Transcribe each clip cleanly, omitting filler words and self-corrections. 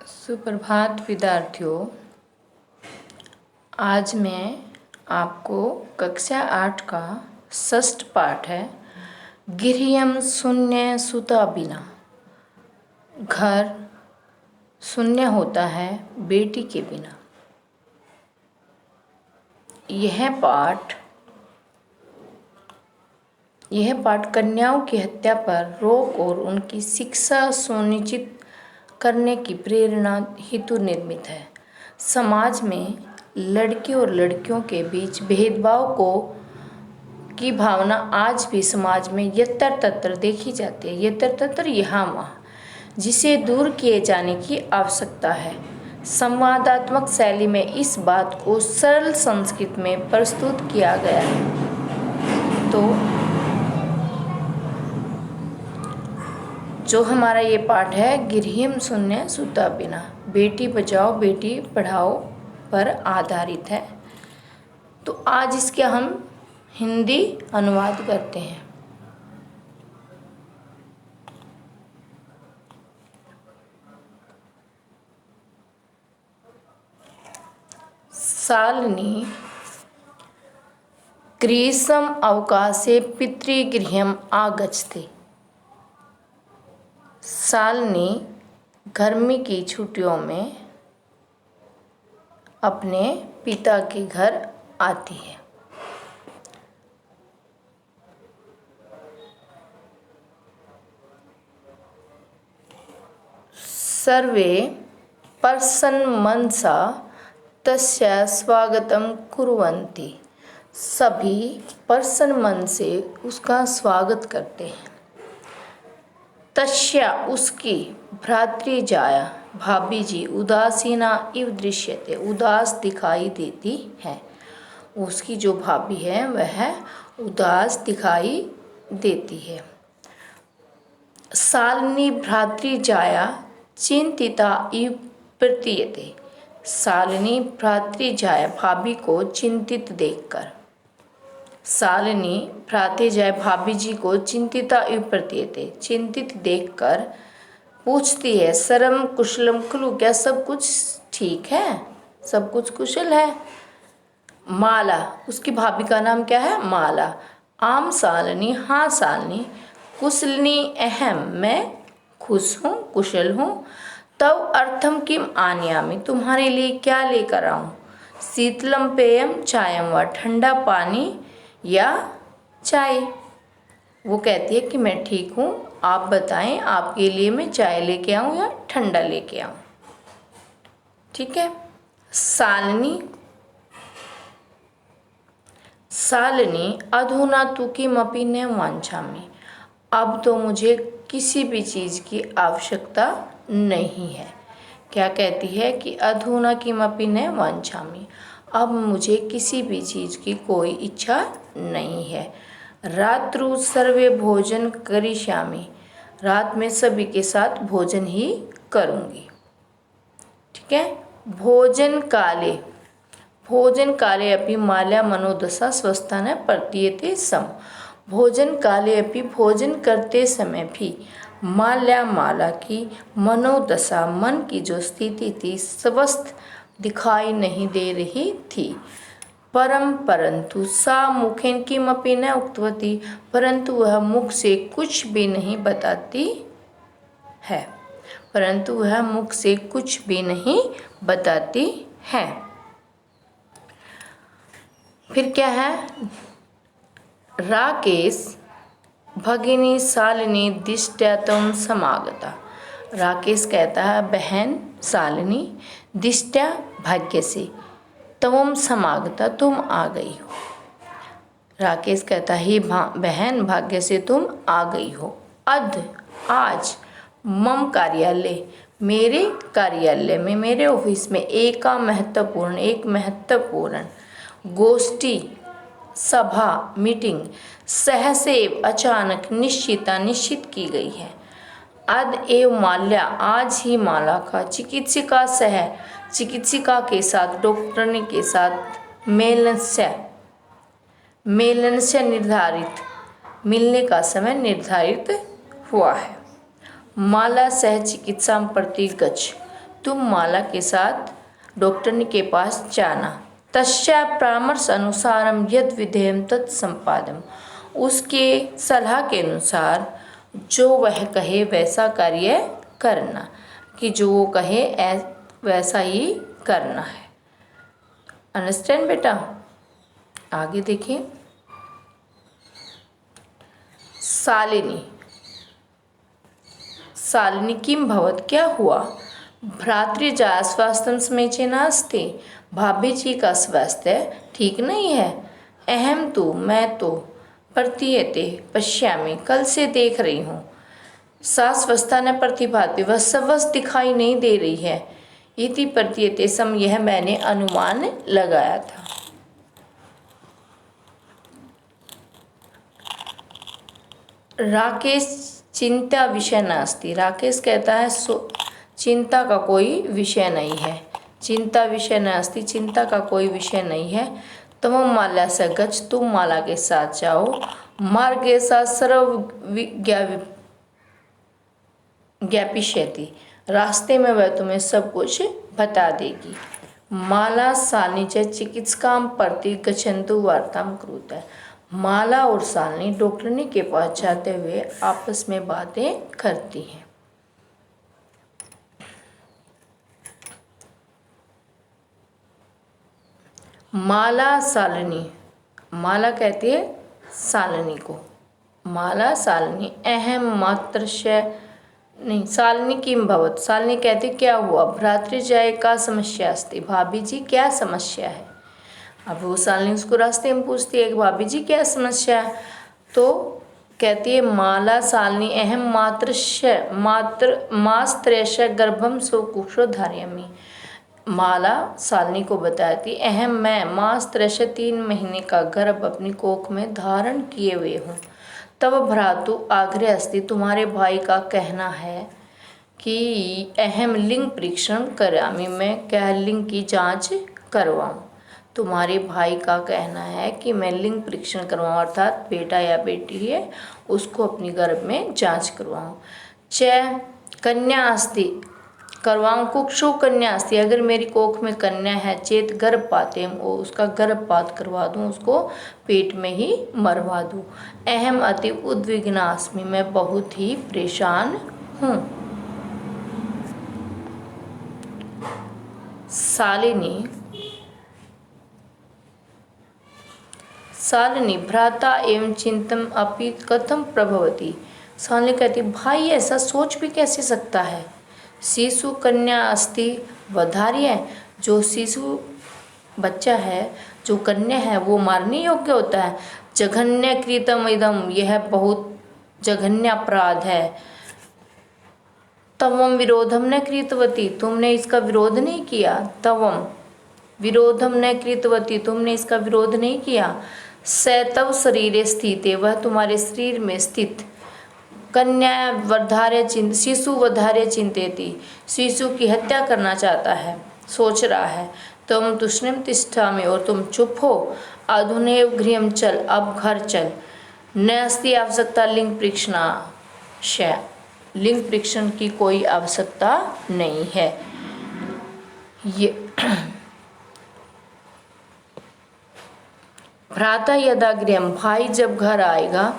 सुप्रभात विद्यार्थियों। आज मैं आपको कक्षा 8 का षष्ठ पाठ है गृहम शून्य सुता बिना। घर शून्य होता है बेटी के बिना। यह पाठ कन्याओं की हत्या पर रोक और उनकी शिक्षा सुनिश्चित करने की प्रेरणा हेतु निर्मित है। समाज में लड़के और लड़कियों के बीच भेदभाव की भावना आज भी समाज में यत्र तत्र देखी जाती है। यत्र तत्र यहाँ वहाँ, जिसे दूर किए जाने की आवश्यकता है। संवादात्मक शैली में इस बात को सरल संस्कृत में प्रस्तुत किया गया है। तो जो हमारा ये पाठ है गृहम शून्य सुता बिना, बेटी बचाओ बेटी पढ़ाओ पर आधारित है। तो आज इसके हम हिंदी अनुवाद करते हैं। शालिनी ग्रीष्म अवकाशे पितृगृहम् आगच्छति। शालिनी गर्मी की छुट्टियों में अपने पिता के घर आती है। सर्वे प्रसन्नमनसा तस्य स्वागतं कुर्वन्ति। सभी प्रसन्न मन से उसका स्वागत करते हैं। तस्या उसकी भ्रातृजाया भाभी जी उदासीना इव दृश्यते, उदास दिखाई देती है। उसकी जो भाभी है वह उदास दिखाई देती है। शालिनी भ्रातृजाया चिंतिता इव प्रतीयते। शालिनी भ्रातृजाया भाभी को चिंतित देखकर, शालिनी भ्रातृजाया भाभी जी को चिंतिता इव प्रतीयते चिंतित देखकर पूछती है, सर्वं कुशलम खलु, क्या सब कुछ ठीक है, सब कुछ कुशल है। माला, उसकी भाभी का नाम क्या है, माला। आम शालिनी, हाँ शालिनी। कुशलिनी अहम, मैं खुश हूँ कुशल हूँ। तव अर्थम किम आनयामि, तुम्हारे लिए क्या लेकर आऊँ। शीतलम पेयम चायम व, ठंडा पानी या चाय। वो कहती है कि मैं ठीक हूँ, आप बताएं आपके लिए मैं चाय लेके आऊँ या ठंडा लेके आऊँ। ठीक है। शालिनी अधुना तु किमपि न वांछामि, अब तो मुझे किसी भी चीज़ की आवश्यकता नहीं है। क्या कहती है कि अधुना किमपि न वांछामि, अब मुझे किसी भी चीज़ की कोई इच्छा नहीं है। रात्रु सर्वे भोजन करिष्यामि, रात में सभी के साथ भोजन ही करूँगी। ठीक है। भोजन काले अपि माल्या मनोदशा स्वस्था न प्रतीयते सम। भोजन काले अपि, भोजन करते समय भी, माला की मनोदशा, मन की जो स्थिति थी, स्वस्थ दिखाई नहीं दे रही थी। परंतु सा मुखेन किमपि न उक्तवती, परंतु वह मुख से कुछ भी नहीं बताती है। परंतु वह मुख से कुछ भी नहीं बताती है। फिर क्या है, राकेश भगिनी शालिनी दिष्ट्या त्वं समागता। राकेश कहता है, बहन शालिनी, दिष्ट्या भाग्य से, त्वं समागता तुम आ गई हो। राकेश कहता है, बहन भाग्य से तुम आ गई हो। आज मम कार्यालय, मेरे कार्यालय में, मेरे ऑफिस में एक महत्वपूर्ण गोष्ठी सभा मीटिंग सहसैव अचानक निश्चित की गई है। अद्य एव माल्या, आज ही माला का चिकित्सिका के साथ, डॉक्टरनी के साथ मिलने का समय निर्धारित हुआ है। माला सह चिकित्सा प्रति गच्छ, तुम माला के साथ डॉक्टर के पास जाना। तस्या परामर्श अनुसारम यद विधेयम तत् संपादम, उसके सलाह के अनुसार जो वह कहे वैसा कार्य करना, कि जो वो कहे वैसा ही करना है। अंडरस्टैंड बेटा? आगे देखिए। शालिनी, शालिनी किम भवत, क्या हुआ? भ्रातृजा स्वास्थ्यम समीचीन नास्ति, भाभी जी का स्वास्थ्य ठीक नहीं है। अहम तो, मैं तो, प्रतीयते पश्यामि, कल से देख रही हूँ। सा स्वस्था न प्रतिभाति, वह स्वस्थ दिखाई नहीं दे रही है। इति प्रतीयते सम, यह मैंने अनुमान लगाया था। राकेश चिंता विषय नास्ति, राकेश कहता है चिंता का कोई विषय नहीं है। चिंता विषय नास्ति, चिंता का कोई विषय नहीं है। तम माला से गच्छ, तुम माला के साथ जाओ। मार्गे सा सर्व ज्ञापिष्यति, रास्ते में वह तुम्हें सब कुछ बता देगी। माला शालिनी च चिकित्सकाम प्रति गच्छन्तु वार्ताम कुरुते, माला और शालिनी डॉक्टरनी के पास जाते हुए आपस में बातें करती हैं। माला शालिनी, माला कहती है शालिनी को, माला शालिनी अहम मात्र से नहीं, शालिनी किम भवत, शालिनी कहती क्या हुआ? भ्रातृजाय का समस्या अस्ति, भाभी जी क्या समस्या है? अब वो शालिनी उसको रास्ते में पूछती है कि भाभी जी क्या समस्या है? तो कहती है माला शालिनी अहम मात्र मास्त्रैश गर्भम सो कुक्षो धारयामि, माला शालिनी को बताती अहम मैं मास्त्रैश 3 महीने का गर्भ अपनी कोख में धारण किए हुए हूँ। तब भ्रातु आग्रह अस्ति, तुम्हारे भाई का कहना है कि अहम लिंग परीक्षण करामी, मैं क्या लिंग की जांच करवाऊँ। तुम्हारे भाई का कहना है कि मैं लिंग परीक्षण करवाऊँ, अर्थात बेटा या बेटी है उसको अपनी गर्भ में जांच करवाऊँ। च कन्या अस्ति, करवाऊँ कुक्षु कन्या अस्ति, अगर मेरी कोख में कन्या है चेत गर्भपाते, वो उसका गर्भपात करवा दूँ, उसको पेट में ही मरवा दूँ। अहम अति उद्विग्नास्मि, मैं बहुत ही परेशान हूँ। शालिनी भ्राता एवं चिंतन अपि कथम प्रभवती, शालिनी कहती भाई ऐसा सोच भी कैसे सकता है। शिशु कन्या अस्ति वधार्य, जो शिशु बच्चा है, जो कन्या है वो मारने योग्य होता है। जघन्य कृतम इदम, यह बहुत जघन्य अपराध है। तवम विरोधम न कृतवती, तुमने इसका विरोध नहीं किया। तवम विरोधम न कृतवती, तुमने इसका विरोध नहीं किया। सैतव शरीरे स्थित, वह तुम्हारे शरीर में स्थित। कन्या वधार्य चिंत, शिशु वधार्य चिंतेति, शिशु की हत्या करना चाहता है, सोच रहा है। तुम तुष्णिम तिष्ठा में, और तुम चुप हो। अधुनैव गृहम चल, अब घर चल। न अस्ति आवश्यकता लिंग परीक्षणाशय, लिंग परीक्षण की कोई आवश्यकता नहीं है। ये भ्राता यदा गृहम, भाई जब घर आएगा,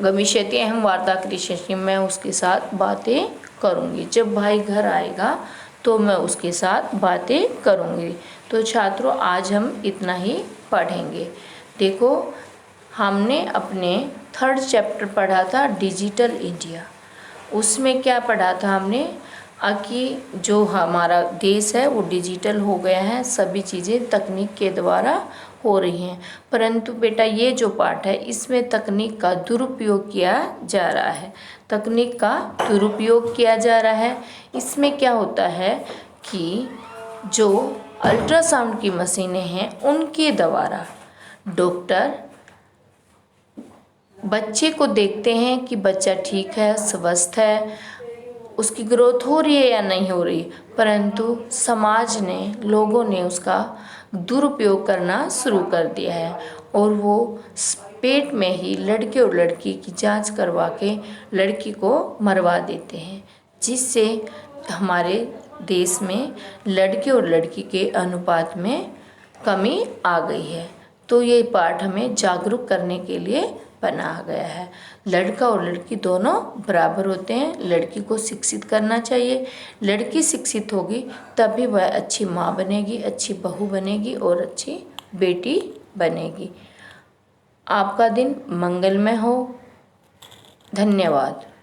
गमिष्यति अहम वार्ता करिष्यामि, मैं उसके साथ बातें करूँगी। जब भाई घर आएगा तो मैं उसके साथ बातें करूँगी। तो छात्रों आज हम इतना ही पढ़ेंगे। देखो हमने अपने 3rd चैप्टर पढ़ा था डिजिटल इंडिया, उसमें क्या पढ़ा था हमने कि जो हमारा देश है वो डिजिटल हो गया है, सभी चीज़ें तकनीक के द्वारा हो रही हैं। परंतु बेटा ये जो पाठ है इसमें तकनीक का दुरुपयोग किया जा रहा है, तकनीक का दुरुपयोग किया जा रहा है। इसमें क्या होता है कि जो अल्ट्रासाउंड की मशीनें हैं उनके द्वारा डॉक्टर बच्चे को देखते हैं कि बच्चा ठीक है, स्वस्थ है, उसकी ग्रोथ हो रही है या नहीं हो रही, परंतु समाज ने, लोगों ने उसका दुरुपयोग करना शुरू कर दिया है और वो पेट में ही लड़के और लड़की की जांच करवा के लड़की को मरवा देते हैं, जिससे हमारे देश में लड़के और लड़की के अनुपात में कमी आ गई है। तो ये पाठ हमें जागरूक करने के लिए बनाया गया है। लड़का और लड़की दोनों बराबर होते हैं, लड़की को शिक्षित करना चाहिए। लड़की शिक्षित होगी तभी वह अच्छी माँ बनेगी, अच्छी बहू बनेगी और अच्छी बेटी बनेगी। आपका दिन मंगलमय हो। धन्यवाद।